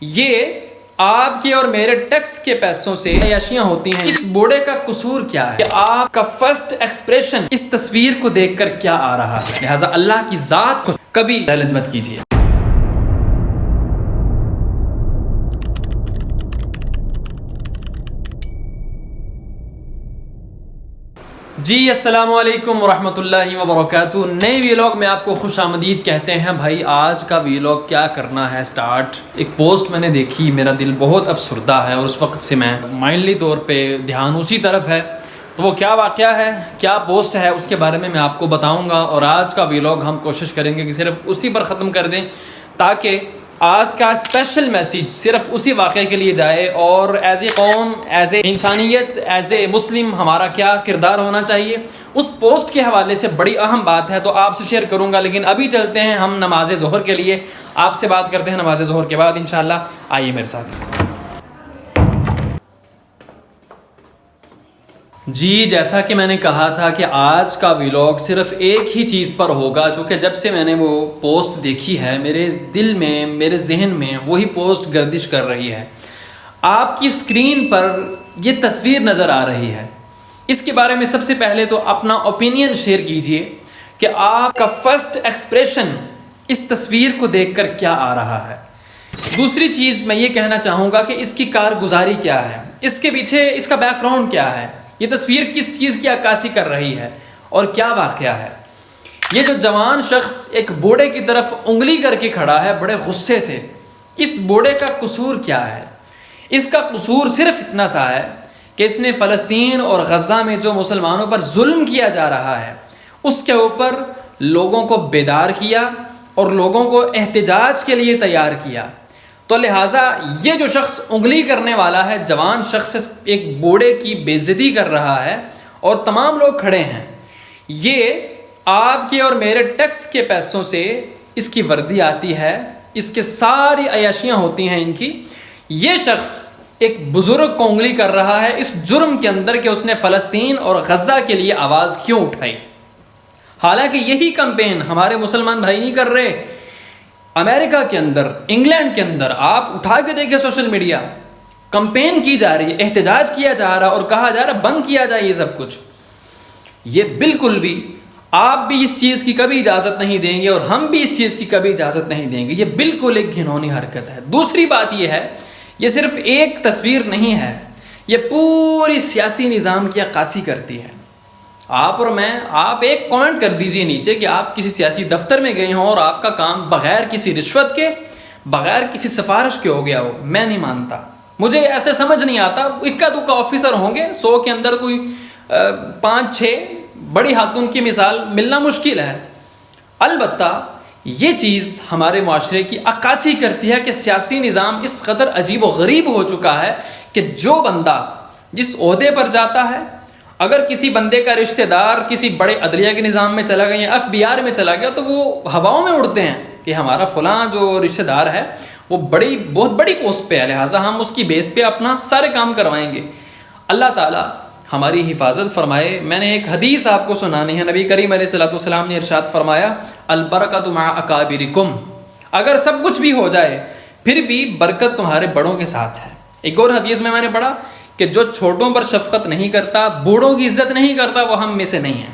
یہ آپ کے اور میرے ٹیکس کے پیسوں سے عیاشیاں ہوتی ہیں. اس بوڑھے کا قصور کیا ہے کہ آپ کا فرسٹ ایکسپریشن اس تصویر کو دیکھ کر کیا آ رہا ہے؟ لہٰذا اللہ کی ذات کو کبھی چیلنج مت کیجیے. جی السلام علیکم ورحمۃ اللہ وبرکاتہ. نئے ویلاگ میں آپ کو خوش آمدید کہتے ہیں. بھائی آج کا ویلاگ کیا کرنا ہے سٹارٹ. ایک پوسٹ میں نے دیکھی, میرا دل بہت افسردہ ہے اور اس وقت سے میں مائنڈلی طور پہ دھیان اسی طرف ہے. تو وہ کیا واقعہ ہے, کیا پوسٹ ہے, اس کے بارے میں آپ کو بتاؤں گا. اور آج کا ویلاگ ہم کوشش کریں گے کہ صرف اسی پر ختم کر دیں تاکہ آج کا اسپیشل میسیج صرف اسی واقعے کے لیے جائے اور ایز اے قوم, ایز اے انسانیت, ایز اے مسلم ہمارا کیا کردار ہونا چاہیے اس پوسٹ کے حوالے سے بڑی اہم بات ہے. تو آپ سے شیئر کروں گا, لیکن ابھی چلتے ہیں ہم نماز ظہر کے لیے. آپ سے بات کرتے ہیں نماز ظہر کے بعد انشاءاللہ. آئیے میرے ساتھ. جی جیسا کہ میں نے کہا تھا کہ آج کا ویلاگ صرف ایک ہی چیز پر ہوگا, جو کہ جب سے میں نے وہ پوسٹ دیکھی ہے میرے دل میں, میرے ذہن میں وہی پوسٹ گردش کر رہی ہے. آپ کی اسکرین پر یہ تصویر نظر آ رہی ہے. اس کے بارے میں سب سے پہلے تو اپنا اوپینین شیئر کیجئے کہ آپ کا فرسٹ ایکسپریشن اس تصویر کو دیکھ کر کیا آ رہا ہے. دوسری چیز میں یہ کہنا چاہوں گا کہ اس کی کارگزاری کیا ہے, اس کے پیچھے اس کا بیک گراؤنڈ کیا ہے, یہ تصویر کس چیز کی عکاسی کر رہی ہے اور کیا واقعہ ہے. یہ جو جوان شخص ایک بوڑھے کی طرف انگلی کر کے کھڑا ہے بڑے غصے سے, اس بوڑھے کا قصور کیا ہے؟ اس کا قصور صرف اتنا سا ہے کہ اس نے فلسطین اور غزہ میں جو مسلمانوں پر ظلم کیا جا رہا ہے اس کے اوپر لوگوں کو بیدار کیا اور لوگوں کو احتجاج کے لیے تیار کیا. تو لہٰذا یہ جو شخص انگلی کرنے والا ہے, جوان شخص ایک بوڑھے کی بے عزتی کر رہا ہے اور تمام لوگ کھڑے ہیں. یہ آپ کے اور میرے ٹیکس کے پیسوں سے اس کی وردی آتی ہے, اس کے ساری عیاشیاں ہوتی ہیں ان کی. یہ شخص ایک بزرگ کو انگلی کر رہا ہے اس جرم کے اندر کہ اس نے فلسطین اور غزہ کے لیے آواز کیوں اٹھائی. حالانکہ یہی کمپین ہمارے مسلمان بھائی نہیں کر رہے. امریکہ کے اندر, انگلینڈ کے اندر آپ اٹھا کے دیکھیں سوشل میڈیا, کمپین کی جا رہی ہے, احتجاج کیا جا رہا اور کہا جا رہا بند کیا جائے یہ سب کچھ. یہ بالکل بھی آپ بھی اس چیز کی کبھی اجازت نہیں دیں گے اور ہم بھی اس چیز کی کبھی اجازت نہیں دیں گے. یہ بالکل ایک گھنونی حرکت ہے. دوسری بات یہ ہے, یہ صرف ایک تصویر نہیں ہے, یہ پوری سیاسی نظام کی عکاسی کرتی ہے. آپ اور میں, آپ ایک کامنٹ کر دیجئے نیچے کہ آپ کسی سیاسی دفتر میں گئے ہوں اور آپ کا کام بغیر کسی رشوت کے, بغیر کسی سفارش کے ہو گیا ہو. میں نہیں مانتا, مجھے ایسے سمجھ نہیں آتا. اکا دکا آفیسر ہوں گے 100 کے اندر, کوئی 5-6 بڑی خاتون کی مثال ملنا مشکل ہے. البتہ یہ چیز ہمارے معاشرے کی عکاسی کرتی ہے کہ سیاسی نظام اس قدر عجیب و غریب ہو چکا ہے کہ جو بندہ جس عہدے پر جاتا ہے, اگر کسی بندے کا رشتہ دار کسی بڑے عدلیہ کے نظام میں چلا گیا یا FBI میں چلا گیا تو وہ ہواؤں میں اڑتے ہیں کہ ہمارا فلاں جو رشتہ دار ہے وہ بہت بڑی پوسٹ پہ ہے, لہٰذا ہم اس کی بیس پہ اپنا سارے کام کروائیں گے. اللہ تعالیٰ ہماری حفاظت فرمائے. میں نے ایک حدیث آپ کو سنانی ہے. نبی کریم علیہ الصلوۃ والسلام نے ارشاد فرمایا, البرکۃ مع اکابرکم. اگر سب کچھ بھی ہو جائے پھر بھی برکت تمہارے بڑوں کے ساتھ ہے. ایک اور حدیث میں نے پڑھا کہ جو چھوٹوں پر شفقت نہیں کرتا, بوڑھوں کی عزت نہیں کرتا, وہ ہم میں سے نہیں ہے.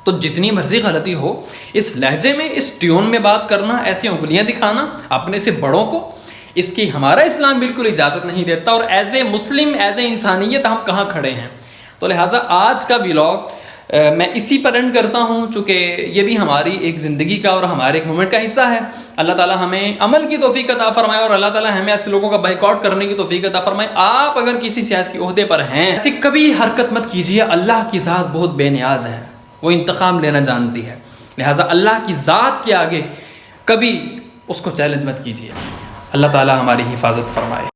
تو جتنی مرضی غلطی ہو, اس لہجے میں, اس ٹیون میں بات کرنا, ایسی انگلیاں دکھانا اپنے سے بڑوں کو, اس کی ہمارا اسلام بالکل اجازت نہیں دیتا. اور as a Muslim, as a انسانیت ہم کہاں کھڑے ہیں. تو لہٰذا آج کا ویلاگ میں اسی پر اینڈ کرتا ہوں, چونکہ یہ بھی ہماری ایک زندگی کا اور ہمارے ایک مومنٹ کا حصہ ہے. اللہ تعالیٰ ہمیں عمل کی توفیق عطا فرمائے اور اللہ تعالیٰ ہمیں ایسے لوگوں کا بائیکاٹ کرنے کی توفیق عطا فرمائے. آپ اگر کسی سیاسی عہدے پر ہیں, ایسی کبھی حرکت مت کیجیے. اللہ کی ذات بہت بے نیاز ہے, وہ انتقام لینا جانتی ہے. لہٰذا اللہ کی ذات کے آگے کبھی اس کو چیلنج مت کیجیے. اللہ تعالیٰ ہماری حفاظت فرمائے.